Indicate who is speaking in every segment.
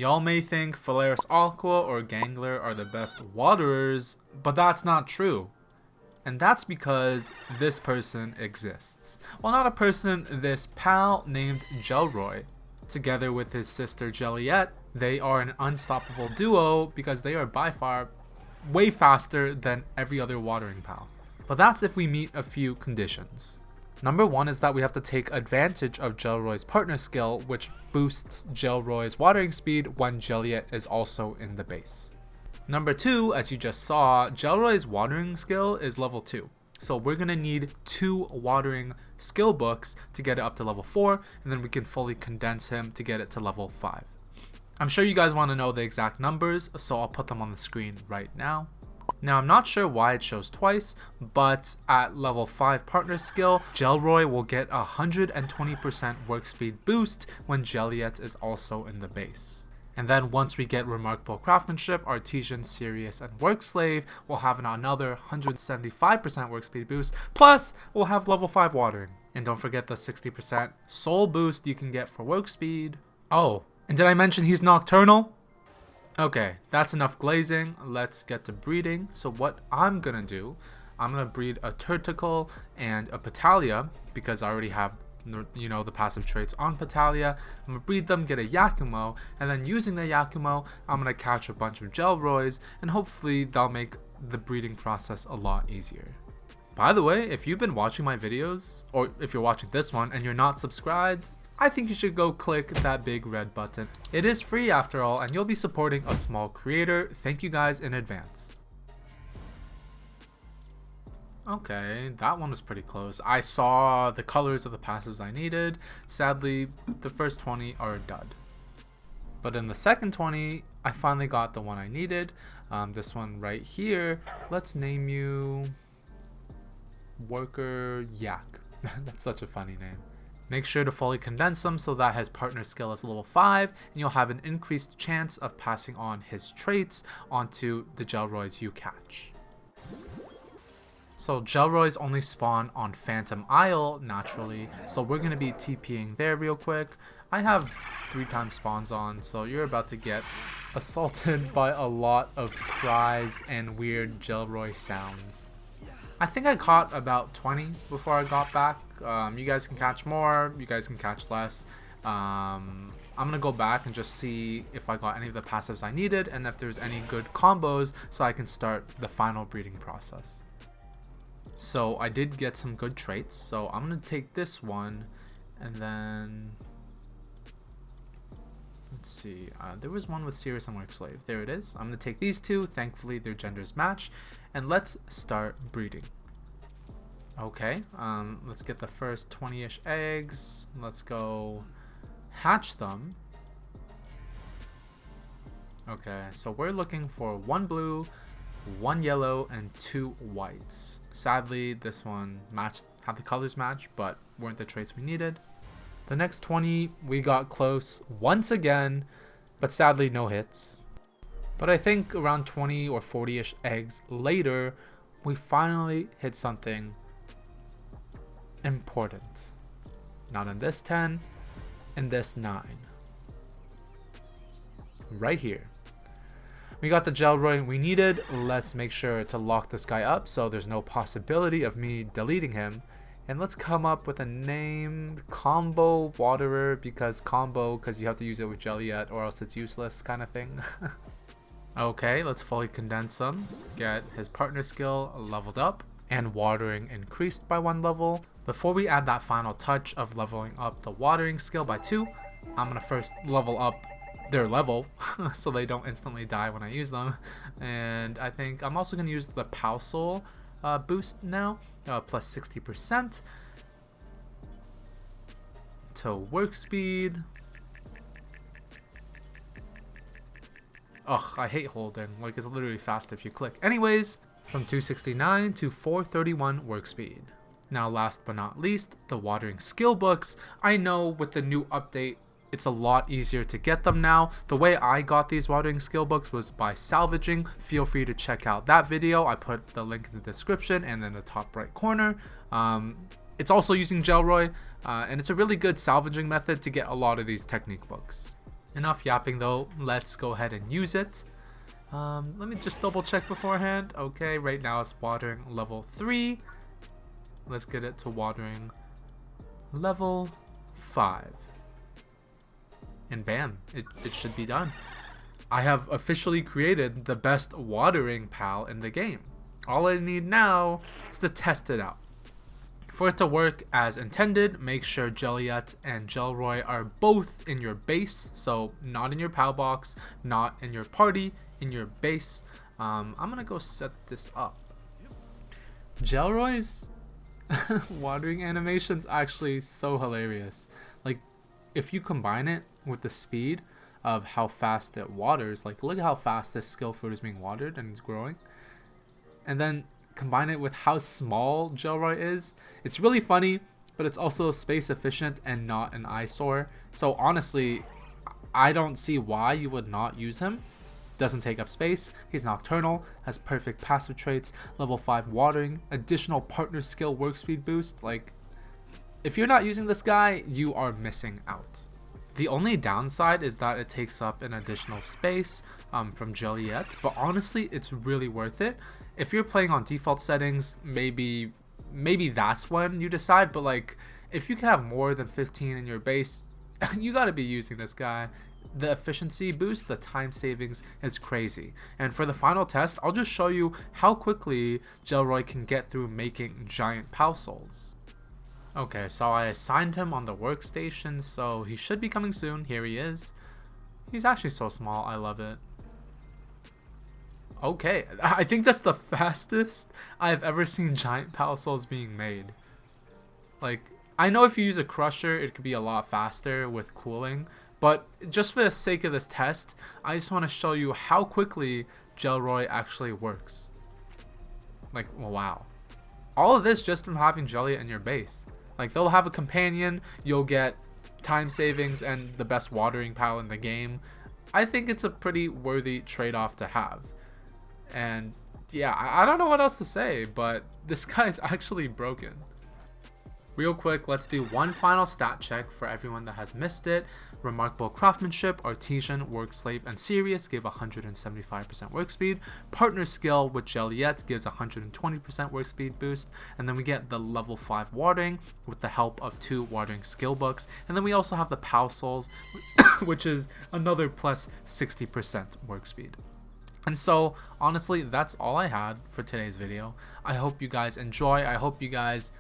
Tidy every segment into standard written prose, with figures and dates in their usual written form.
Speaker 1: Y'all may think Phalaris Aqua or Gangler are the best waterers, but that's not true. And that's because this person exists. Well, not a person, this pal named Jellroy. Together with his sister Jelliette, they are an unstoppable duo because they are by far way faster than every other watering pal. But that's if we meet a few conditions. Number one is that we have to take advantage of Jellroy's partner skill, which boosts Jellroy's watering speed when Jelliette is also in the base. Number two, as you just saw, Jellroy's watering skill is level 2. So we're going to need 2 watering skill books to get it up to level 4, and then we can fully condense him to get it to level 5. I'm sure you guys want to know the exact numbers, so I'll put them on the screen right now. Now, I'm not sure why it shows twice, but at level 5 partner skill, Jellroy will get a 120% work speed boost when Jelliette is also in the base. And then once we get Remarkable Craftsmanship, Artesian, Serious, and Work Slave, we'll have another 175% work speed boost, plus we'll have level 5 watering. And don't forget the 60% soul boost you can get for work speed. Oh, and did I mention he's nocturnal? Okay, that's enough glazing. Let's get to breeding. So what I'm gonna do, I'm gonna breed a Turticle and a Petalia because I already have, you know, the passive traits on Petalia. I'm gonna breed them, get a Yakumo, and then using the Yakumo, I'm gonna catch a bunch of Jellroys, and hopefully that'll make the breeding process a lot easier. By the way, if you've been watching my videos, or if you're watching this one and you're not subscribed, I think you should go click that big red button. It is free after all, and you'll be supporting a small creator. Thank you guys in advance. Okay, that one was pretty close. I saw the colors of the passives I needed. Sadly, the first 20 are a dud. But in the second 20, I finally got the one I needed. This one right here. Let's name you Worker Yak. That's such a funny name. Make sure to fully condense him so that his partner skill is level 5, and you'll have an increased chance of passing on his traits onto the Jellroys you catch. So Jellroys only spawn on Phantom Isle naturally, so we're going to be TPing there real quick. I have 3 times spawns on, so you're about to get assaulted by a lot of cries and weird Jellroy sounds. I think I caught about 20 before I got back. You guys can catch more, you guys can catch less. I'm gonna go back and just see if I got any of the passives I needed and if there's any good combos so I can start the final breeding process. So I did get some good traits, so I'm gonna take this one and then let's see, there was one with Serious and Work Slave. There it is. I'm gonna take these 2, thankfully their genders match, and let's start breeding. Okay, let's get the first 20-ish eggs. Let's go hatch them. Okay, so we're looking for 1 blue, 1 yellow, and 2 whites. Sadly, this one had the colors match, but weren't the traits we needed. The next 20, we got close once again, but sadly no hits. But I think around 20 or 40-ish eggs later, we finally hit something important. Not in this 10, in this 9. Right here. We got the Jellroy we needed. Let's make sure to lock this guy up so there's no possibility of me deleting him. And let's come up with a name, Combo Waterer, because you have to use it with Jelliette or else it's useless kind of thing. Okay, let's fully condense him, get his partner skill leveled up, and watering increased by 1 level. Before we add that final touch of leveling up the watering skill by 2, I'm going to first level up their level so they don't instantly die when I use them. And I think I'm also going to use the Pow Soul boost now, plus 60% to work speed. Ugh, I hate holding, like it's literally fast if you click. Anyways, from 269 to 431 work speed. Now last but not least, the watering skill books. I know with the new update, it's a lot easier to get them now. The way I got these watering skill books was by salvaging. Feel free to check out that video. I put the link in the description and in the top right corner. It's also using Jellroy, and it's a really good salvaging method to get a lot of these technique books. Enough yapping though, let's go ahead and use it. Let me just double check beforehand. Okay, right now it's watering level 3. Let's get it to watering level 5. And bam, it should be done. I have officially created the best watering pal in the game. All I need now is to test it out. For it to work as intended, make sure Jelliette and Jellroy are both in your base, so not in your PAL box, not in your party, in your base. I'm gonna go set this up. Jellroy's watering animation's actually so hilarious. Like, if you combine it with the speed of how fast it waters, like look at how fast this skill fruit is being watered and it's growing, and then combine it with how small Jellroy is, it's really funny, but it's also space efficient and not an eyesore. So honestly, I don't see why you would not use him. Doesn't take up space, he's nocturnal, has perfect passive traits, level 5 watering, additional partner skill work speed boost. Like, if you're not using this guy, you are missing out. The only downside is that it takes up an additional space from Jelliette, but honestly, it's really worth it. If you're playing on default settings, maybe that's when you decide, but like, if you can have more than 15 in your base, you gotta be using this guy. The efficiency boost, the time savings is crazy. And for the final test, I'll just show you how quickly Jellroy can get through making giant PAL souls. Okay, so I assigned him on the workstation, so he should be coming soon. Here he is. He's actually so small, I love it. Okay, I think that's the fastest I've ever seen giant PAL souls being made. Like, I know if you use a crusher, it could be a lot faster with cooling, but just for the sake of this test, I just want to show you how quickly Jellroy actually works. Like, wow. All of this just from having Jelliette in your base. Like, they'll have a companion, you'll get time savings and the best watering pal in the game. I think it's a pretty worthy trade-off to have. And yeah, I don't know what else to say, but this guy's actually broken. Real quick, let's do one final stat check for everyone that has missed it. Remarkable craftsmanship, artisan, work slave, and serious give 175% work speed. Partner skill with Jelliette gives 120% work speed boost. And then we get the level 5 watering with the help of 2 watering skill books. And then we also have the PAL souls, which is another plus 60% work speed. And so, honestly, that's all I had for today's video. I hope you guys enjoy. I hope you guys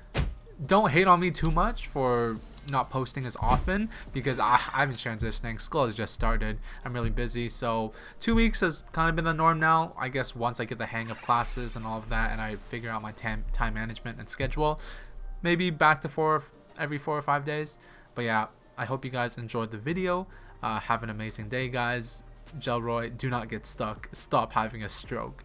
Speaker 1: don't hate on me too much for not posting as often, because I've been transitioning. School has just started. I'm really busy, so 2 weeks has kind of been the norm now. I guess once I get the hang of classes and all of that, and I figure out my time management and schedule, maybe back to every 4 or 5 days. But yeah, I hope you guys enjoyed the video. Have an amazing day, guys. Jellroy, do not get stuck. Stop having a stroke.